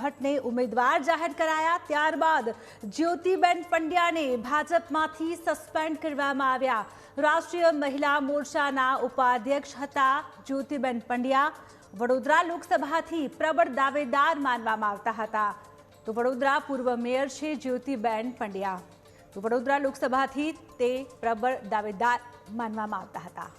ભટ્ટને ઉમેદવાર જાહેર કરાયા, ત્યારબાદ જ્યોતિબેન પંડ્યાને ભાજપમાંથી સસ્પેન્ડ કરવામાં આવ્યા। રાષ્ટ્રીય મહિલા મોરચાના ઉપાધ્યક્ષ હતા જ્યોતિબેન પંડ્યા। વડોદરા લોકસભાથી પ્રબળ દાવેદાર માનવામાં આવતા હતા। તો વડોદરા પૂર્વ મેયર છે જ્યોતિબેન પંડ્યા। તો વડોદરા લોકસભાથી તે પ્રબળ દાવેદાર માનવામાં આવતા હતા।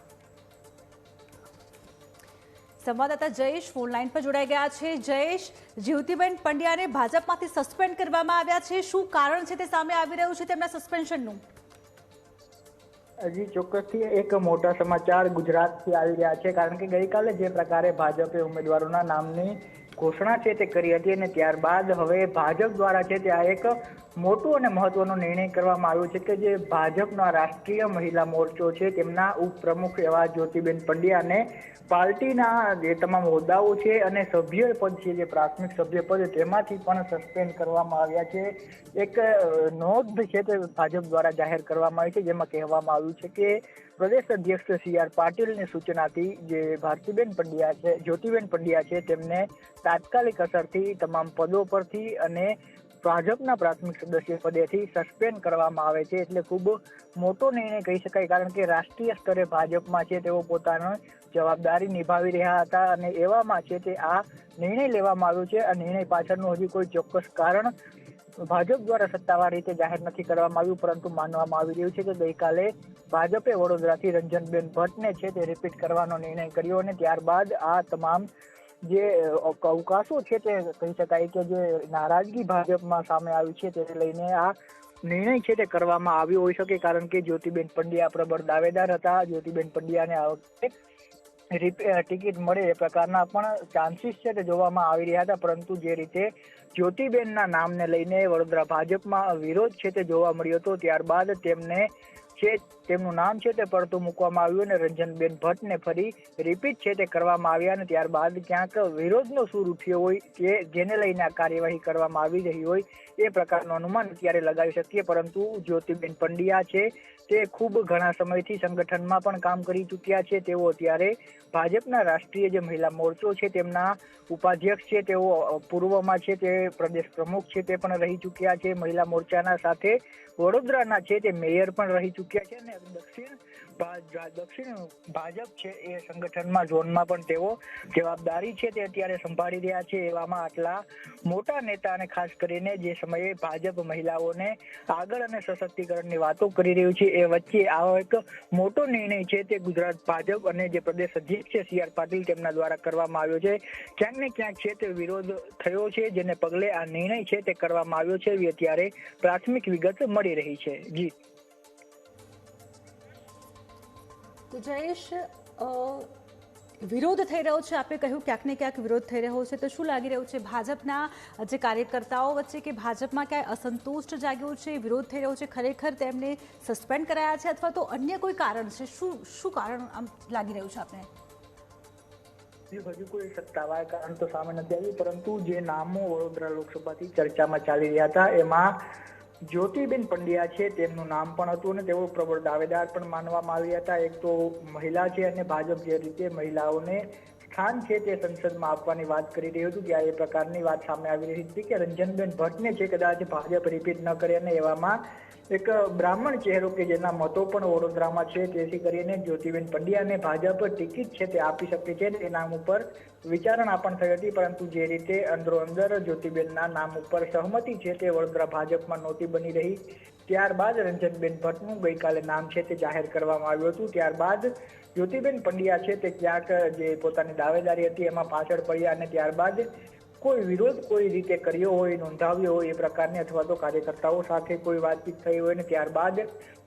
સંવાદદાતા જયેશ ફોન લાઈન પર જોડાઈ ગયા છે। જયેશ, જ્યોતિબેન પંડ્યાને ભાજપમાંથી સસ્પેન્ડ કરવામાં આવ્યા છે, શું કારણ છે તે સામે આવી રહ્યું છે તેમના સસ્પેન્શનનું? હજી ચોક્કસથી એક મોટા સમાચાર ગુજરાતથી આવી રહ્યા છે, કારણ કે ગઈકાલે જે પ્રકારે ભાજપે ઉમેદવારોના નામની ઘોષણા છે તે કરી હતી અને ત્યારબાદ હવે ભાજપ દ્વારા છે તે આ એક મોટો અને મહત્વનો નિર્ણય કરવામાં આવ્યો છે કે જે ભાજપના રાષ્ટ્રીય મહિલા મોરચો છે તેમના ઉપપ્રમુખ એવા જ્યોતિબેન પંડ્યાને પાર્ટીના જે તમામ હોદ્દાઓ છે અને સભ્ય પદ છે, જે પ્રાથમિક સભ્ય પદ, તેમાંથી પણ સસ્પેન્ડ કરવામાં આવ્યા છે। એક નોંધ છે તે ભાજપ દ્વારા જાહેર કરવામાં આવી છે, જેમાં કહેવામાં આવ્યું છે કે પ્રદેશ અધ્યક્ષ સી.આર. પાટીલની સૂચનાથી જે ભારતીબેન પંડ્યા છે, જ્યોતિબેન પંડ્યા છે, તેમને તાત્કાલિક અસરથી તમામ પદો પરથી અને ભાજપના પ્રાથમિક સદસ્ય પદેથી સસ્પેન્ડ કરવામાં આવે છે। એટલે ખૂબ મોટો નિર્ણય કહી શકાય, કારણ કે રાષ્ટ્રીય સ્તરે ભાજપમાં છે તેઓ પોતાનો જવાબદારી નિભાવી રહ્યા હતા અને એવામાં છે તે આ નિર્ણય લેવામાં આવ્યો છે। આ નિર્ણય પાછળનું હજી કોઈ ચોક્કસ કારણ ભાજપ દ્વારા સત્તાવાર રીતે જાહેર નથી કરવામાં આવ્યું, પરંતુ માનવામાં આવી રહ્યું છે કે ગઈકાલે ભાજપે વડોદરાથી રંજનબેન ભટ્ટને છે તે રિપીટ કરવાનો નિર્ણય કર્યો અને ત્યારબાદ આ તમામ જે અવકાશો છે તે કહી શકાય કે જે નારાજગી ભાજપમાં સામે આવી છે તેને લઈને આ નિર્ણય છે તે કરવામાં આવ્યો હોઈ શકે, કારણ કે જ્યોતિબેન પંડ્યા પ્રબળ દાવેદાર હતા। જ્યોતિબેન પંડ્યાને આ વખતે ટિકિટ મળે એ પ્રકારના પણ ચાન્સીસ છે તે જોવામાં આવી રહ્યા હતા, પરંતુ જે રીતે જ્યોતિબેનના નામને લઈને વડોદરા ભાજપમાં વિરોધ છે તે જોવા મળ્યો હતો, ત્યારબાદ તેમનું નામ છે તે પડતું મૂકવામાં આવ્યું અને રંજનબેન ભટ્ટને ફરી રિપીટ છે તે કરવામાં આવ્યા અને ત્યારબાદ ક્યાંક વિરોધનો સૂર ઉઠ્યો હોય કે જેને લઈને આ કાર્યવાહી કરવામાં આવી રહી હોય એ પ્રકારનું અનુમાન અત્યારે લગાવી શકીએ। પરંતુ જ્યોતિબેન પંડ્યા છે તે ખૂબ ઘણા સમયથી સંગઠનમાં પણ કામ કરી ચૂક્યા છે। તેઓ અત્યારે ભાજપના રાષ્ટ્રીય જે મહિલા મોરચો છે તેમના ઉપાધ્યક્ષ છે, તેઓ પૂર્વમાં છે તે પ્રદેશ પ્રમુખ છે તે પણ રહી ચૂક્યા છે મહિલા મોરચાના, સાથે વડોદરાના છે તે મેયર પણ રહી ચૂક્યા છે અને દક્ષિણ ભાજપ છે એ સંગઠનમાં ઝોનમાં પણ તેઓ જવાબદારી છે તે અત્યારે સંભાળી રહ્યા છે। એવામાં આટલા મોટા નેતા અને ખાસ કરીને જે સમયે ભાજપ મહિલાઓને આગળ અને સશક્તિકરણની વાતો કરી રહ્યું છે એ વચ્ચે આવો એક મોટો નિર્ણય છે તે ગુજરાત ભાજપ અને જે પ્રદેશ અધ્યક્ષ છે સી.આર. પાટીલ તેમના દ્વારા કરવામાં આવ્યો છે। ક્યાંક ને ક્યાંક છે તે વિરોધ થયો છે, જેને પગલે આ નિર્ણય છે તે કરવામાં આવ્યો છે એવી અત્યારે પ્રાથમિક વિગત મળી રહી છે। જી તો જયેશ, વિરોધ થઈ રહ્યો છે, આપણે કહ્યું ક્યાંક ને ક્યાંક વિરોધ થઈ રહ્યો છે, તો શું લાગી રહ્યું છે ભાજપના જે કાર્યકર્તાઓ વચ્ચે કે ભાજપમાં ક્યાંય અસંતુષ્ટ જાગ્યો છે, વિરોધ થઈ રહ્યો છે, ખરેખર તેમને સસ્પેન્ડ કરાયા છે અથવા તો અન્ય કોઈ કારણ છે? શું કારણ આમ લાગી રહ્યું છે આપને? હજુ કોઈ સત્તાવાર કારણ તો સામે નથી આવ્યું, પરંતુ જે નામો વડોદરા લોકસભાથી ચર્ચામાં ચાલી રહ્યા હતા એમાં જ્યોતિબેન પંડ્યા છે તેમનું નામ પણ હતું અને તેઓ પ્રબળ દાવેદાર પણ માનવામાં આવ્યા હતા। એક તો મહિલા છે અને ભાજપ જે રીતે મહિલાઓને સ્થાન છે તે સંસદમાં આપવાની વાત કરી રહ્યું હતું, ત્યારે એ પ્રકારની વાત સામે આવી રહી હતી કે રંજનબેન ભટ્ટને છે કદાચ ભાજપ રિપીટ ન કરે અને એવામાં એક બ્રાહ્મણ ચહેરો કે જેના મતો પણ વડોદરામાં છે, તેથી કરીને જ્યોતિબેન પંડ્યાને ભાજપ ટિકિટ છે તે આપી શકે છે એ નામ ઉપર વિચારણા પણ થઈ હતી, પરંતુ જે રીતે અંદરો અંદર જ્યોતિબેનના નામ ઉપર સહમતિ છે તે વડોદરા ભાજપમાં નહોતી બની રહી, ત્યારબાદ રંજનબેન ભટ્ટનું ગઈકાલે નામ છે તે જાહેર કરવામાં આવ્યું હતું। ત્યારબાદ જ્યોતિબેન પંડ્યા છે તે ક્યાંક જે પોતાની દાવેદારી હતી એમાં પાછળ પડ્યા અને ત્યારબાદ કોઈ વિરોધ કોઈ રીતે કર્યો હોય, નોંધાવ્યો હોય એ પ્રકારની અથવા તો કાર્યકર્તાઓ સાથે કોઈ વાતચીત થઈ હોય ને ત્યારબાદ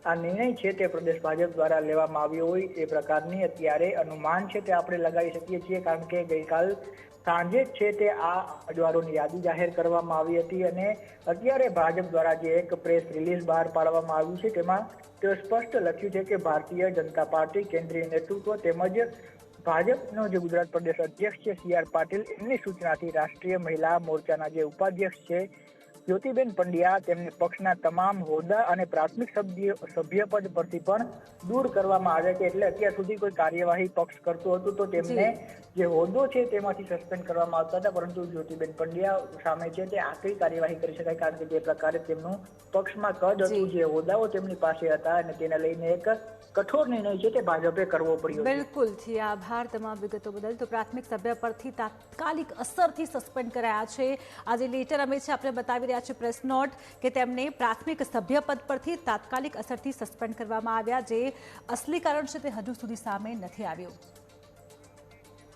આ નિર્ણય છે તે પ્રદેશ ભાજપ દ્વારા લેવામાં આવ્યો હોય એ પ્રકારની અત્યારે અનુમાન છે તે આપણે લગાવી શકીએ છીએ, કારણ કે ગઈકાલ સાંજે છે તે આ ઉમેદવારોની યાદી જાહેર કરવામાં આવી હતી અને અત્યારે ભાજપ દ્વારા જે એક પ્રેસ રિલીઝ બહાર પાડવામાં આવ્યું છે તેમાં તે સ્પષ્ટ લખ્યું છે કે ભારતીય જનતા પાર્ટી કેન્દ્રીય નેતૃત્વ તેમજ ભાજપનો જે ગુજરાત પ્રદેશ અધ્યક્ષ છે સી.આર. પાટીલ એમની સૂચનાથી રાષ્ટ્રીય મહિલા મોરચાના જે ઉપાધ્યક્ષ છે જ્યોતિબેન પંડ્યા તેમને પક્ષના તમામ હોદ્દા અને પ્રાથમિક સભ્યપદ પરથી પણ દૂર કરવામાં આવ્યા છે. એટલે અત્યાર સુધી કોઈ કાર્યવાહી પક્ષ કરતું હતું તો તેમને જે હોદ્દો છે તેમાંથી સસ્પેન્ડ કરવામાં આવતા હતા, પરંતુ જ્યોતિબેન પંડ્યા સામે છે તે આકરી કાર્યવાહી કરી શકાય, કારણ કે જે પ્રકારે તેમનું પક્ષમાં કદ હતું, જે હોદ્દાઓ તેમની પાસે હતા અને તેને લઈને એક કઠોર નિર્ણય છે તે ભાજપે કરવો પડ્યો. બિલકુલ જી, આભાર તમામ વિગતો બદલ. તો પ્રાથમિક સભ્ય પરથી તાત્કાલિક અસરથી સસ્પેન્ડ કરાયા છે. આજે લેટર અમે છે આપણે બતાવી રહ્યા છે પ્રેસ નોટ કે તેમને પ્રાથમિક સભ્યપદ પરથી તાત્કાલિક અસરથી સસ્પેન્ડ કરવામાં આવ્યા. જે અસલી કારણ છે તે હજુ સુધી સામે નથી આવ્યું.